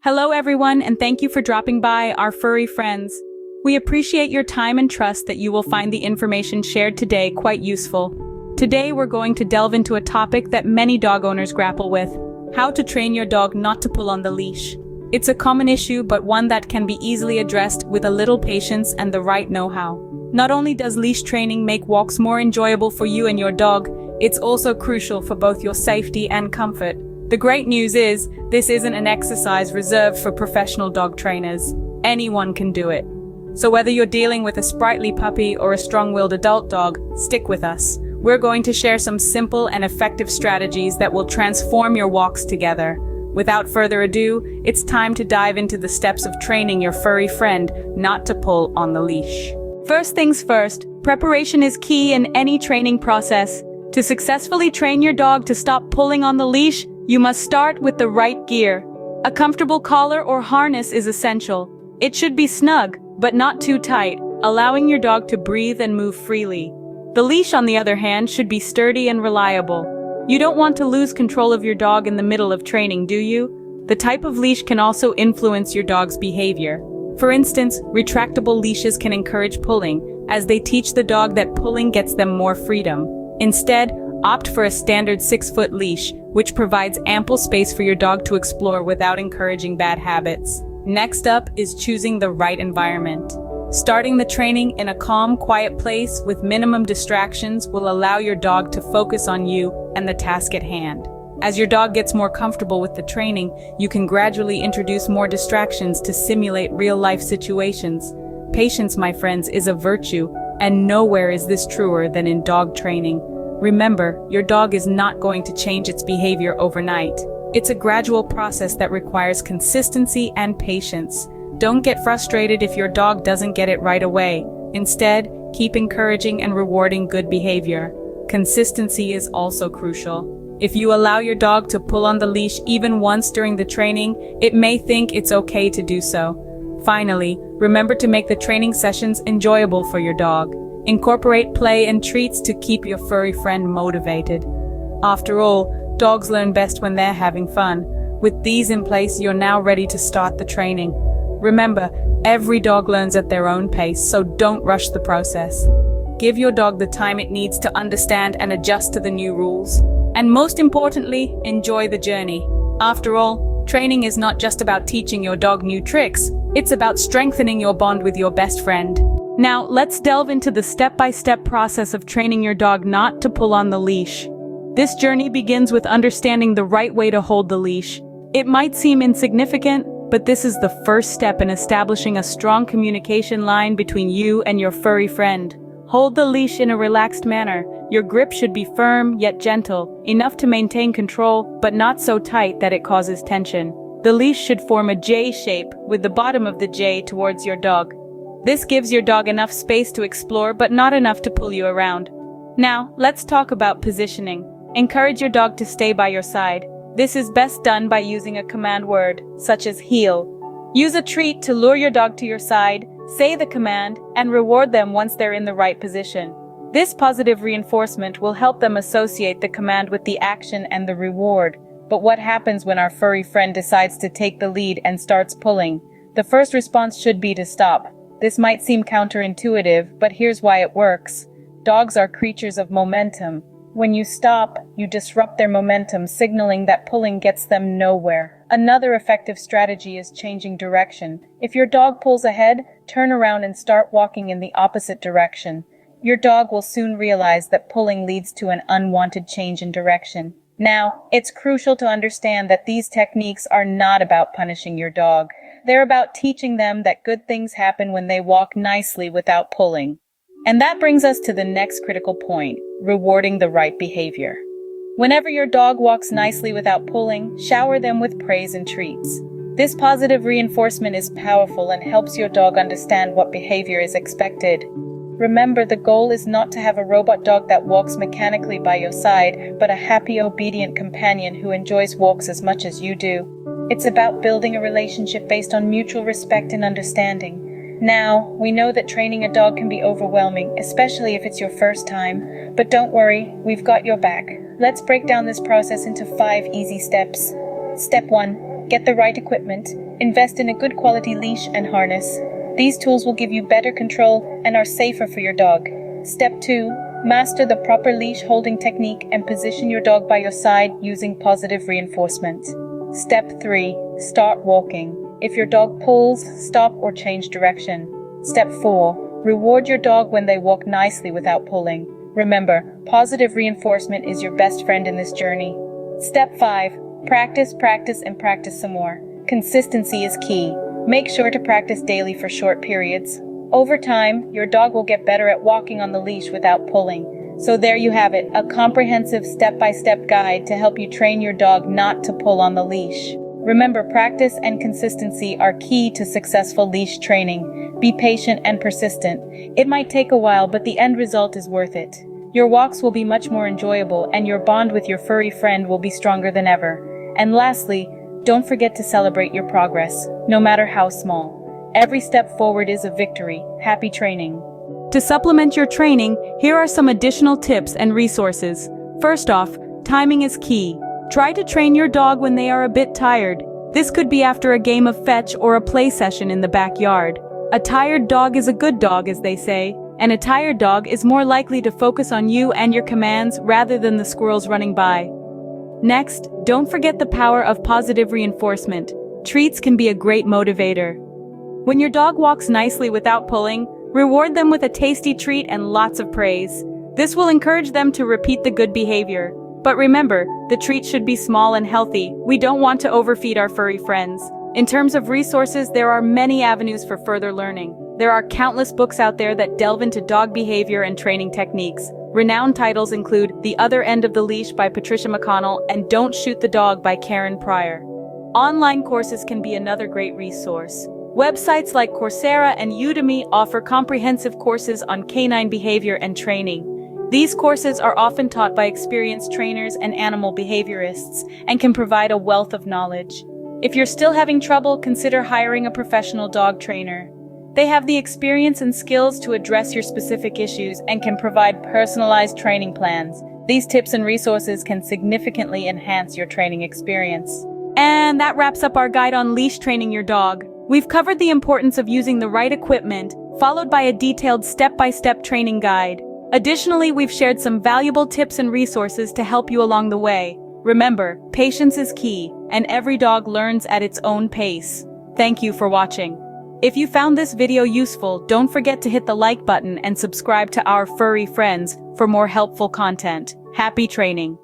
Hello everyone, and thank you for dropping by, our furry friends. We appreciate your time and trust that you will find the information shared today quite useful. Today we're going to delve into a topic that many dog owners grapple with: how to train your dog not to pull on the leash. It's a common issue, but one that can be easily addressed with a little patience and the right know-how. Not only does leash training make walks more enjoyable for you and your dog, it's also crucial for both your safety and comfort. The great news is, this isn't an exercise reserved for professional dog trainers. Anyone can do it. So whether you're dealing with a sprightly puppy or a strong-willed adult dog, stick with us. We're going to share some simple and effective strategies that will transform your walks together. Without further ado, it's time to dive into the steps of training your furry friend not to pull on the leash. First things first, preparation is key in any training process. To successfully train your dog to stop pulling on the leash, you must start with the right gear. A comfortable collar or harness is essential. It should be snug, but not too tight, allowing your dog to breathe and move freely. The leash, on the other hand, should be sturdy and reliable. You don't want to lose control of your dog in the middle of training, do you? The type of leash can also influence your dog's behavior. For instance, retractable leashes can encourage pulling, as they teach the dog that pulling gets them more freedom. Instead, opt for a standard 6-foot leash, which provides ample space for your dog to explore without encouraging bad habits. Next up is choosing the right environment. Starting the training in a calm, quiet place with minimum distractions will allow your dog to focus on you and the task at hand. As your dog gets more comfortable with the training, you can gradually introduce more distractions to simulate real-life situations. Patience, my friends, is a virtue, and nowhere is this truer than in dog training. Remember, your dog is not going to change its behavior overnight. It's a gradual process that requires consistency and patience. Don't get frustrated if your dog doesn't get it right away. Instead, keep encouraging and rewarding good behavior. Consistency is also crucial. If you allow your dog to pull on the leash even once during the training, it may think it's okay to do so. Finally, remember to make the training sessions enjoyable for your dog. Incorporate play and treats to keep your furry friend motivated. After all, dogs learn best when they're having fun. With these in place, you're now ready to start the training. Remember, every dog learns at their own pace, so don't rush the process. Give your dog the time it needs to understand and adjust to the new rules. And most importantly, enjoy the journey. After all, training is not just about teaching your dog new tricks, it's about strengthening your bond with your best friend. Now, let's delve into the step-by-step process of training your dog not to pull on the leash. This journey begins with understanding the right way to hold the leash. It might seem insignificant, but this is the first step in establishing a strong communication line between you and your furry friend. Hold the leash in a relaxed manner. Your grip should be firm yet gentle, enough to maintain control, but not so tight that it causes tension. The leash should form a J shape, with the bottom of the J towards your dog. This gives your dog enough space to explore, but not enough to pull you around. Now, let's talk about positioning. Encourage your dog to stay by your side. This is best done by using a command word, such as heel. Use a treat to lure your dog to your side, say the command, and reward them once they're in the right position. This positive reinforcement will help them associate the command with the action and the reward. But what happens when our furry friend decides to take the lead and starts pulling? The first response should be to stop. This might seem counterintuitive, but here's why it works. Dogs are creatures of momentum. When you stop, you disrupt their momentum, signaling that pulling gets them nowhere. Another effective strategy is changing direction. If your dog pulls ahead, turn around and start walking in the opposite direction. Your dog will soon realize that pulling leads to an unwanted change in direction. Now, it's crucial to understand that these techniques are not about punishing your dog. They're about teaching them that good things happen when they walk nicely without pulling. And that brings us to the next critical point: rewarding the right behavior. Whenever your dog walks nicely without pulling, shower them with praise and treats. This positive reinforcement is powerful and helps your dog understand what behavior is expected. Remember, the goal is not to have a robot dog that walks mechanically by your side, but a happy, obedient companion who enjoys walks as much as you do. It's about building a relationship based on mutual respect and understanding. Now, we know that training a dog can be overwhelming, especially if it's your first time. But don't worry, we've got your back. Let's break down this process into 5 easy steps. Step 1. Get the right equipment. Invest in a good quality leash and harness. These tools will give you better control and are safer for your dog. Step 2. Master the proper leash holding technique and position your dog by your side using positive reinforcement. Step 3. Start walking. If your dog pulls, stop or change direction. Step 4. Reward your dog when they walk nicely without pulling. Remember, positive reinforcement is your best friend in this journey. Step 5. Practice, practice, and practice some more. Consistency is key. Make sure to practice daily for short periods. Over time, your dog will get better at walking on the leash without pulling. So there you have it, a comprehensive step-by-step guide to help you train your dog not to pull on the leash. Remember, practice and consistency are key to successful leash training. Be patient and persistent. It might take a while, but the end result is worth it. Your walks will be much more enjoyable, and your bond with your furry friend will be stronger than ever. And lastly, don't forget to celebrate your progress, no matter how small. Every step forward is a victory. Happy training. To supplement your training, here are some additional tips and resources. First off, timing is key. Try to train your dog when they are a bit tired. This could be after a game of fetch or a play session in the backyard. A tired dog is a good dog, as they say, and a tired dog is more likely to focus on you and your commands rather than the squirrels running by. Next, don't forget the power of positive reinforcement. Treats can be a great motivator. When your dog walks nicely without pulling, reward them with a tasty treat and lots of praise. This will encourage them to repeat the good behavior. But remember, the treat should be small and healthy. We don't want to overfeed our furry friends. In terms of resources, there are many avenues for further learning. There are countless books out there that delve into dog behavior and training techniques. Renowned titles include The Other End of the Leash by Patricia McConnell and Don't Shoot the Dog by Karen Pryor. Online courses can be another great resource. Websites like Coursera and Udemy offer comprehensive courses on canine behavior and training. These courses are often taught by experienced trainers and animal behaviorists and can provide a wealth of knowledge. If you're still having trouble, consider hiring a professional dog trainer. They have the experience and skills to address your specific issues and can provide personalized training plans. These tips and resources can significantly enhance your training experience. And that wraps up our guide on leash training your dog. We've covered the importance of using the right equipment, followed by a detailed step-by-step training guide. Additionally, we've shared some valuable tips and resources to help you along the way. Remember, patience is key, and every dog learns at its own pace. Thank you for watching. If you found this video useful, don't forget to hit the like button and subscribe to our furry friends for more helpful content. Happy training!